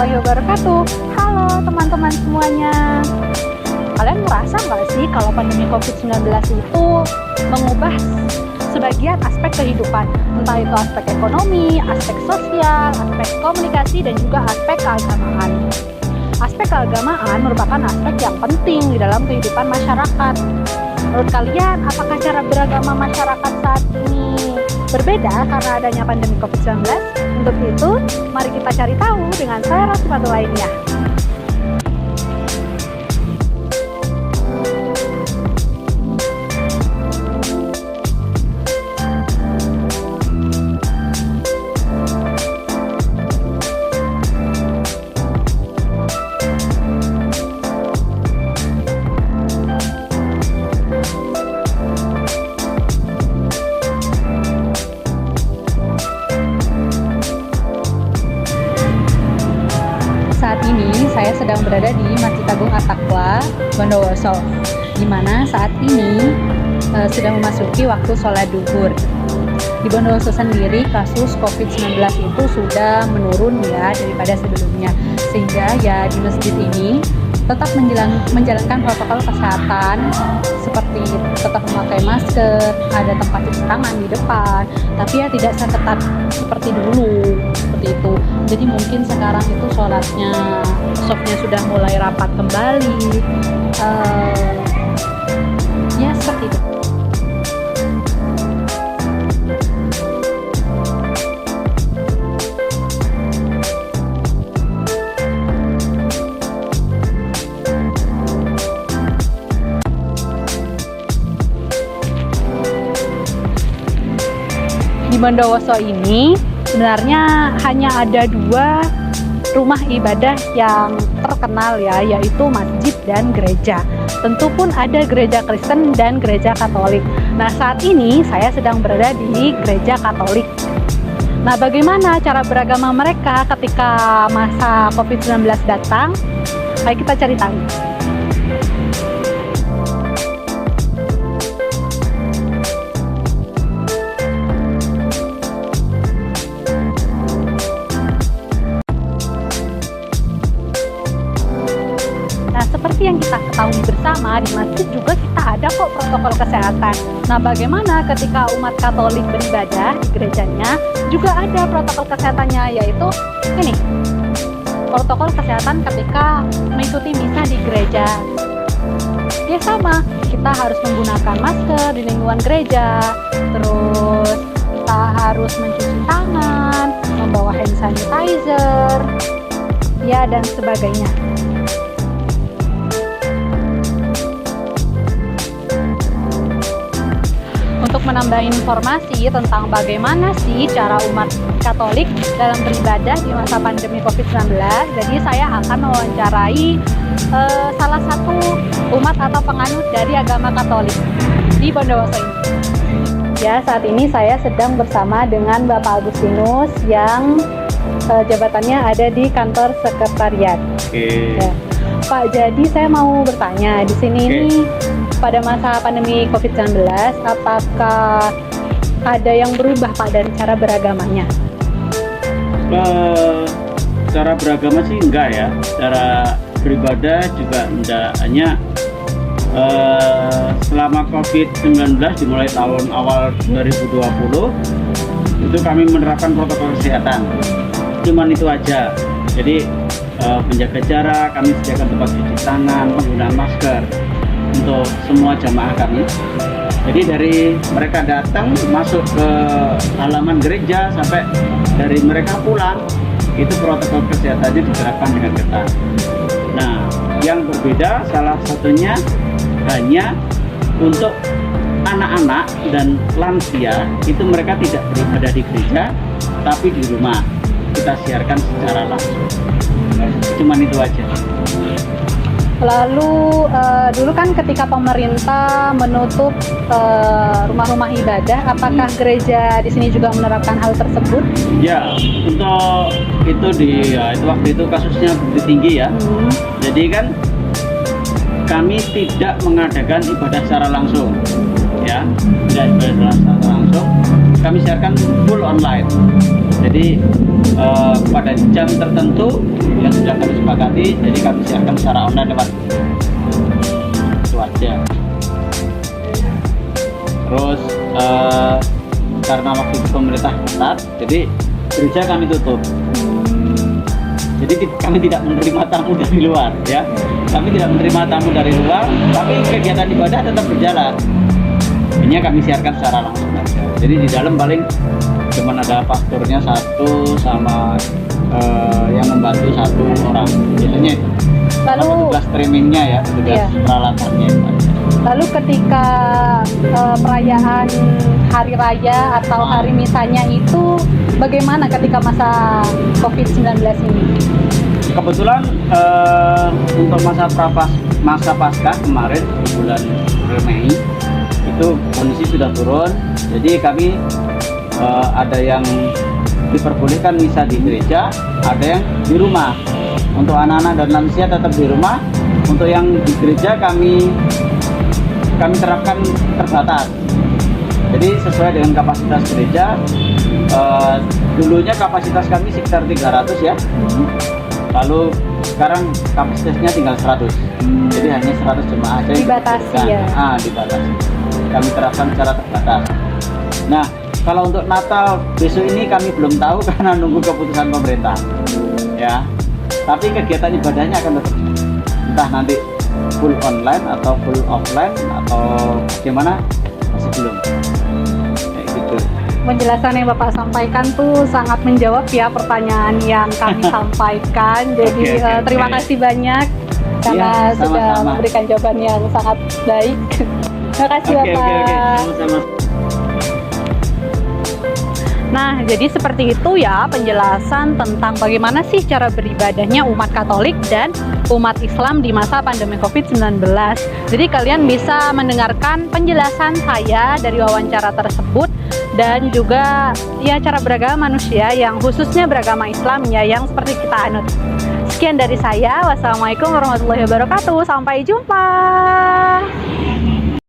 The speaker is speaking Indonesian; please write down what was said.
warahmatullahi wabarakatuh. Halo teman-teman semuanya. Kalian merasa nggak sih kalau pandemi COVID-19 itu mengubah sebagian aspek kehidupan? Entah itu aspek ekonomi, aspek sosial, aspek komunikasi, dan juga aspek keagamaan. Aspek keagamaan merupakan aspek yang penting di dalam kehidupan masyarakat. Menurut kalian, apakah cara beragama masyarakat saat ini berbeda karena adanya pandemi COVID-19? Untuk itu, mari kita cari tahu dengan saya Rosmatu lainnya. Saat ini saya sedang berada di Masjid Agung At-Taqwa, Bondowoso, di mana saat ini sudah memasuki waktu sholat duhur. Di Bondowoso sendiri kasus COVID-19 itu sudah menurun ya daripada sebelumnya, sehingga ya di masjid ini tetap menjalankan protokol kesehatan seperti tetap memakai masker, ada tempat cuci tangan di depan, tapi ya tidak seketat seperti dulu, seperti itu. Jadi mungkin sekarang itu sholatnya sudah mulai rapat kembali, ya seperti itu. Di Bondowoso ini sebenarnya hanya ada 2 rumah ibadah yang terkenal ya, yaitu masjid dan gereja. Tentu pun ada gereja Kristen dan gereja Katolik. Nah, saat ini saya sedang berada di gereja Katolik. Nah, bagaimana cara beragama mereka ketika masa COVID-19 datang? Ayo kita cari tahu. Seperti yang kita ketahui bersama, di masjid juga kita ada kok protokol kesehatan. Nah, bagaimana ketika umat Katolik beribadah di gerejanya, juga ada protokol kesehatannya, yaitu ini, protokol kesehatan ketika mengikuti misa di gereja. Ya sama, kita harus menggunakan masker di lingkungan gereja, terus kita harus mencuci tangan, membawa hand sanitizer, ya dan sebagainya. Untuk menambah informasi tentang bagaimana sih cara umat Katolik dalam beribadah di masa pandemi COVID-19, jadi saya akan mewawancarai salah satu umat atau penganut dari agama Katolik di Bondowoso ini. Ya, saat ini saya sedang bersama dengan Bapak Agustinus yang jabatannya ada di kantor sekretariat. Ya. Pak, jadi saya mau bertanya di sini ini pada masa pandemi COVID-19, apakah ada yang berubah Pak dari cara beragamanya? Cara beragama sih enggak ya, cara beribadah juga enggak, hanya selama COVID-19 dimulai tahun awal 2020 itu kami menerapkan protokol kesehatan, cuman itu aja. Jadi menjaga jarak, kami sediakan tempat cuci tangan, penggunaan masker untuk semua jamaah kami. Jadi dari mereka datang masuk ke halaman gereja sampai dari mereka pulang, itu protokol kesehatannya diterapkan dengan ketat. Nah, yang berbeda salah satunya hanya untuk anak-anak dan lansia, itu mereka tidak beribadah di gereja tapi di rumah kita siarkan secara langsung. Cuman itu aja. Lalu dulu kan ketika pemerintah menutup rumah-rumah ibadah, apakah gereja di sini juga menerapkan hal tersebut? Ya, untuk itu itu waktu itu kasusnya begitu tinggi ya. Jadi kan kami tidak mengadakan ibadah secara langsung, ya, tidak ibadah secara langsung. Kami siarkan full online. Jadi pada jam tertentu yang sudah kami sepakati, jadi kami siarkan secara online lewat itu aja. Terus karena waktu itu pemerintah ketat, jadi gereja kami tutup. Jadi kami tidak menerima tamu dari luar, ya. Kami tidak menerima tamu dari luar, tapi kegiatan ibadah tetap berjalan. Ini kami siarkan secara langsung aja. Jadi di dalam paling cuma ada pastornya satu sama yang membantu satu orang. Biasanya itu. Lalu tugas streamingnya ya, tugas iya. peralatannya itu aja. Lalu ketika perayaan hari raya atau hari misanya itu bagaimana ketika masa COVID-19 ini? Kebetulan untuk masa pasca kemarin bulan Mei itu kondisi sudah turun, jadi kami ada yang diperbolehkan misa di gereja, ada yang di rumah. Untuk anak-anak dan lansia tetap di rumah. Untuk yang di gereja kami terapkan terbatas. Jadi sesuai dengan kapasitas gereja. Dulunya kapasitas kami sekitar 300 ya. Lalu sekarang kapasitasnya tinggal 100. Jadi hanya 100 jemaah aja. Dibatasi ya. Dibatasi. Kami terapkan secara terbatas. Nah, kalau untuk Natal besok ini kami belum tahu karena nunggu keputusan pemerintah. Ya. Tapi kegiatan ibadahnya akan tetap. Entah nanti full online atau full offline atau bagaimana masih belum. Kayak gitu. Penjelasan yang Bapak sampaikan tuh sangat menjawab ya pertanyaan yang kami sampaikan. Jadi terima kasih banyak karena Ya, sudah sama-sama. memberikan jawaban yang sangat baik. Terima kasih Bapak. Sama-sama. Nah, jadi seperti itu ya penjelasan tentang bagaimana sih cara beribadahnya umat Katolik dan umat Islam di masa pandemi COVID-19. Jadi kalian bisa mendengarkan penjelasan saya dari wawancara tersebut dan juga ya cara beragama manusia yang khususnya beragama Islam ya yang seperti kita anut. Sekian dari saya. Wassalamualaikum warahmatullahi wabarakatuh. Sampai jumpa.